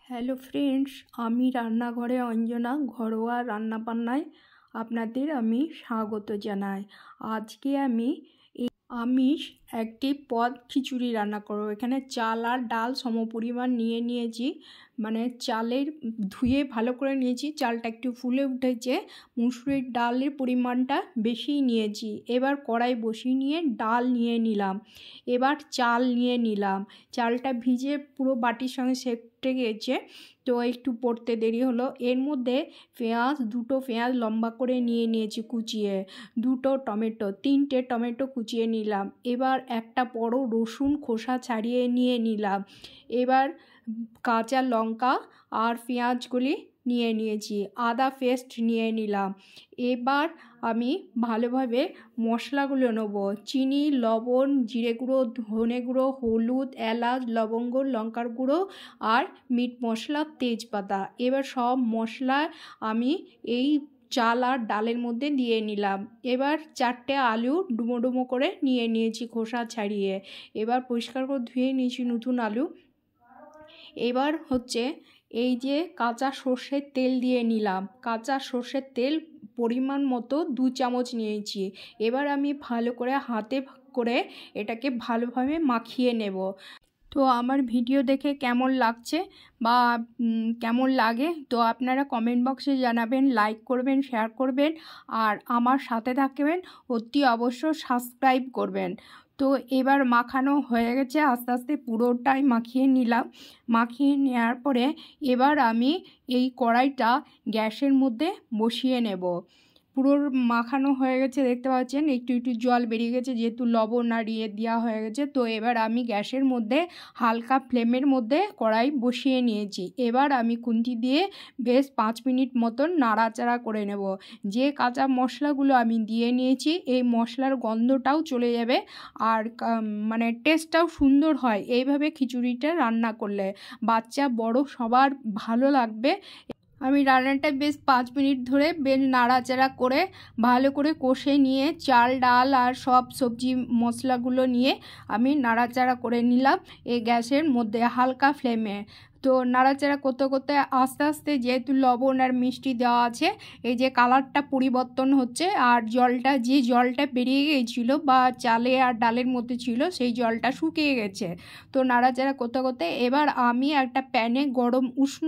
Hello friends, আমি রান্নাঘরে অঞ্জনা। ঘরোয়া রান্নাবান্নায় আপনাদের আমি স্বাগত জানাই। আজকে আমি আমিষ একটি পদ খিচুড়ি রান্না করব। এখানে চাল আর ডাল সমপরিমাণ নিয়েছি, মানে চালের ধুয়ে ভালো করে নিয়েছি, চালটা একটু ফুলে উঠেছে, মুসুরির ডালের পরিমাণটা বেশি নিয়েছি। এবার কড়াই বসিয়ে নিয়ে ডাল নিয়ে নিলাম, এবার চাল নিয়ে নিলাম। চালটা ভিজে পুরো বাটির সঙ্গে সেটে গেছে, তো একটু পড়তে দেরি হলো। এর মধ্যে দুটো পেঁয়াজ লম্বা করে নিয়েছি কুচিয়ে, দুটো টমেটো, 3টে টমেটো কুচিয়ে নিলাম। এবার একটা বড় রসুন খোসা ছাড়িয়ে নিয়ে নিলাম। এবার কাঁচা লঙ্কা আর পেঁয়াজগুলি নিয়েছি, আদা পেস্ট নিয়ে নিলাম। এবার আমি ভালোভাবে মশলাগুলো নেব। চিনি, লবণ, জিরে গুঁড়ো, ধনে গুঁড়ো, হলুদ, এলাচ, লবঙ্গ, লঙ্কার গুঁড়ো আর মিট মশলা, তেজপাতা। এবার সব মশলা আমি এই চাল আর ডালের মধ্যে দিয়ে নিলাম। এবার 4টে আলু ডুমো ডুমো করে নিয়েছি খোসা ছাড়িয়ে। এবার পরিষ্কার করে ধুয়ে নিয়েছি নতুন আলু। এবার এই যে কাঁচা সর্ষের তেল দিয়ে নিলাম। কাঁচা সর্ষের তেল পরিমাণ মতো 2 চামচ নিয়েছি। এবার আমি ভালো করে হাতে করে এটাকে ভালোভাবে মাখিয়ে নেব। তো আমার ভিডিও দেখে কেমন লাগছে বা কেমন লাগে তো আপনারা কমেন্ট বক্সে জানাবেন, লাইক করবেন, শেয়ার করবেন আর আমার সাথে থাকবেন, অতি অবশ্য সাবস্ক্রাইব করবেন। তো এবার মাখানো হয়ে গেছে, আস্তে আস্তে পুরোটাই মাখিয়ে নিলাম। মাখিয়ে নেওয়ার পরে এবার আমি এই কড়াইটা গ্যাসের মধ্যে বসিয়ে নেব। পুরো মাখানো হয়ে গেছে, দেখতে পাচ্ছেন একটু একটু জল বেরিয়ে গেছে, যেহেতু লবণ আর দেওয়া হয়ে গেছে। তো এবার আমি গ্যাসের মধ্যে হালকা ফ্লেমের মধ্যে কড়াই বসিয়ে নিয়েছি। এবার আমি খুন্তি দিয়ে বেশ 5 মিনিট মতন নাড়াচাড়া করে নেব। যে কাঁচা মশলাগুলো আমি দিয়ে নিয়েছি, এই মশলার গন্ধটাও চলে যাবে আর মানে টেস্টটাও সুন্দর হয় এইভাবে খিচুড়িটা রান্না করলে। বাচ্চা বড় সবার ভালো লাগবে। আমি রান্নাটা বেশ 5 মিনিট ধরে বেশ নাড়াচাড়া করে ভালো করে কষে নিয়ে চাল ডাল আর সব সবজি মশলাগুলো নিয়ে আমি নাড়াচাড়া করে নিলাম এই গ্যাসের মধ্যে হালকা ফ্লেমে। তো নাড়াচাড়া করতে করতে আস্তে আস্তে যেহেতু লবণ আর মিষ্টি দেওয়া আছে, এই যে কালারটা পরিবর্তন হচ্ছে আর যে জলটা বেরিয়ে গিয়েছিল বা চালে আর ডালের মধ্যে ছিল সেই জলটা শুকিয়ে গেছে। তো নাড়াচাড়া করতে করতে এবার আমি একটা প্যানে গরম উষ্ণ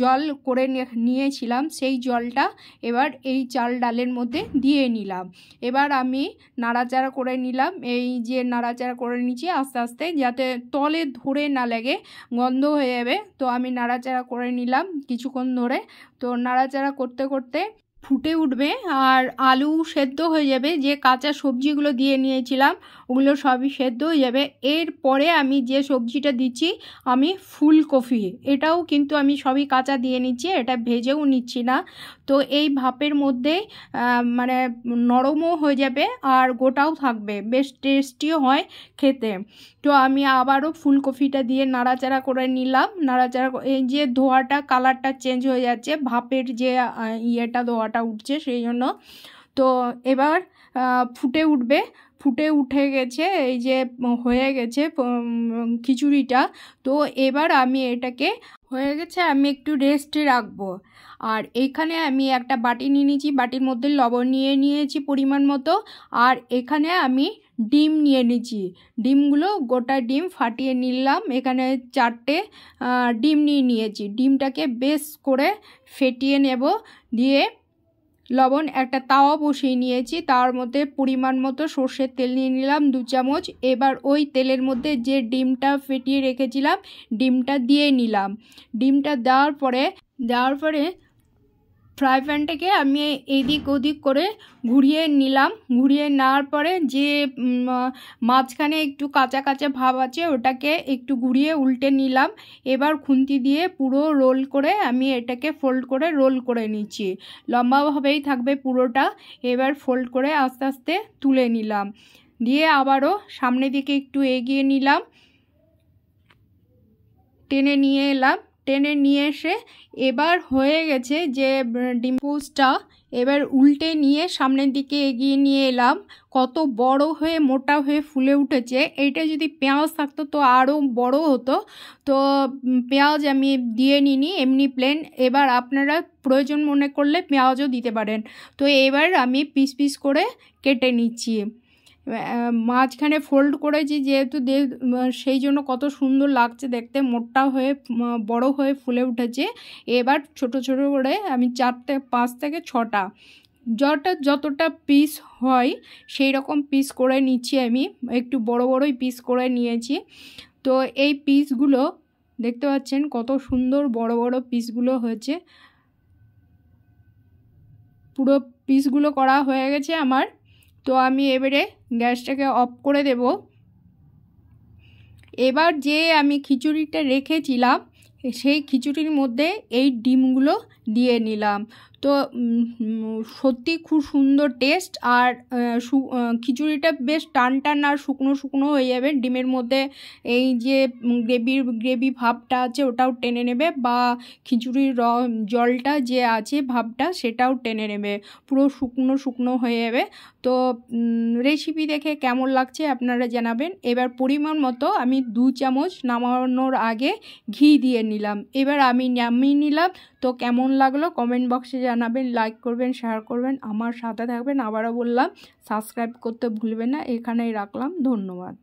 জল করে নিয়েছিলাম, সেই জলটা এবার এই চাল ডালের মধ্যে দিয়ে নিলাম। এবার আমি নাড়াচাড়া করে নিলাম, এই যে নাড়াচাড়া করে নিচ্ছি আস্তে আস্তে, যাতে তলে ধরে না লাগে, গন্ধ হয়ে যাবে। তো আমি নাড়াচাড়া করে নিলাম কিছুক্ষণ ধরে। তো নাড়াচাড়া করতে করতে ফুটে উঠবে আর আলু সেদ্ধ হয়ে যাবে। যে কাঁচা সবজিগুলো দিয়ে নিয়েছিলাম ওগুলো সবই সেদ্ধ হয়ে যাবে। এরপরে আমি যে সবজিটা দিচ্ছি আমি ফুলকপি, এটাও কিন্তু আমি সবই কাঁচা দিয়ে নিচ্ছি, এটা ভেজেও নিচ্ছি না। তো এই ভাপের মধ্যে মানে নরমও হয়ে যাবে আর গোটাও থাকবে, বেশ টেস্টিও হয় খেতে। তো আমি আবারও ফুলকপিটা দিয়ে নাড়াচাড়া করে নিলাম। এই যে ধোয়াটা কালারটা চেঞ্জ হয়ে যাচ্ছে, ভাপের যে ধোয়াটা উঠছে সেই জন্য। তো এবার ফুটে উঠে গেছে, এই যে হয়ে গেছে খিচুড়িটা। তো এবার আমি এটাকে হয়ে গেছে, আমি একটু রেস্টে রাখবো। আর এইখানে আমি একটা বাটি নিয়ে নিয়েছি, বাটির মধ্যে লবণ নিয়েছি পরিমাণ মতো। আর এখানে আমি ডিম নিয়ে নিয়েছি, ডিমগুলো গোটা ডিম ফাটিয়ে নিলাম। এখানে 4টে ডিম নিয়েছি। ডিমটাকে বেশ করে ফেটিয়ে নেব। দিয়ে লবণ একটা তাওয়া বসিয়ে নিয়েছি, তার মধ্যে পরিমাণ মতো সর্ষের তেল নিয়ে নিলাম 2 চামচ। এবার ওই তেলের মধ্যে যে ডিমটা ফেটিয়ে রেখেছিলাম ডিমটা দিয়ে নিলাম। ডিমটা দেওয়ার পরে ফ্রাই প্যানটাকে আমি এদিক ওদিক করে ঘুরিয়ে নিলাম। ঘুরিয়ে নেওয়ার পরে যে মাঝখানে একটু কাঁচা কাঁচা ভাব আছে ওটাকে একটু ঘুরিয়ে উল্টে নিলাম। এবার খুন্তি দিয়ে পুরো রোল করে আমি এটাকে ফোল্ড করে রোল করে নিচ্ছি, লম্বাভাবেই থাকবে পুরোটা। এবার ফোল্ড করে আস্তে আস্তে তুলে নিলাম, দিয়ে আবারও সামনের দিকে একটু এগিয়ে নিলাম, টেনে নিয়ে এলাম। টেনে নিয়ে এসে এবার হয়ে গেছে যে ডিম পোস্টটা এবার উল্টে নিয়ে সামনের দিকে এগিয়ে নিয়ে এলাম। কত বড় হয়ে মোটা হয়ে ফুলে উঠেছে। এইটা যদি পেঁয়াজ থাকতো তো আরও বড় হতো। তো পেঁয়াজ আমি দিয়ে নিইনি, এমনি প্লেন। এবার আপনারা প্রয়োজন মনে করলে পেঁয়াজও দিতে পারেন। তো এবার আমি পিস পিস করে কেটে নিচ্ছি। মাঝখানে ফোল্ড করেছি যেহেতু সেই জন্য কত সুন্দর লাগছে দেখতে, মোটা হয়ে বড় হয়ে ফুলে উঠেছে। এবার ছোট ছোট করে আমি 5 থেকে 6টা যতটা পিস হয় সেই রকম পিস করে নিচ্ছি। আমি একটু বড় বড়ই পিস করে নিয়েছি। তো এই পিসগুলো দেখতে পাচ্ছেন কত সুন্দর বড় বড় পিসগুলো হয়েছে। পুরো পিসগুলো করা হয়ে গেছে আমার। তো আমি এবারে গ্যাসটাকে অফ করে দেব। এবার যে আমি খিচুড়িটা রেখেছিলাম সেই খিচুড়ির মধ্যে এই ডিমগুলো দিয়ে নিলাম। তো সত্যি খুব সুন্দর টেস্ট। আর খিচুড়িটা বেশ টান টান আর শুকনো শুকনো হয়ে যাবে। ডিমের মধ্যে এই যে গ্রেভি ভাবটা আছে ওটাও টেনে নেবে, বা খিচুড়ির জলটা যে আছে ভাবটা সেটাও টেনে নেবে, পুরো শুকনো শুকনো হয়ে যাবে। তো রেসিপি দেখে কেমন লাগছে আপনারা জানাবেন। এবার পরিমাণ মতো আমি 2 চামচ নামানোর আগে ঘি দিয়ে নিলাম। এবার আমি নামিয়ে নিলাম। তো কেমন লাগলো কমেন্ট বক্সে জানাবেন, লাইক করবেন, শেয়ার করবেন, আমার সাথে থাকবেন। আবারও বললাম সাবস্ক্রাইব করতে ভুলবেন না। এখানেই রাখলাম, ধন্যবাদ।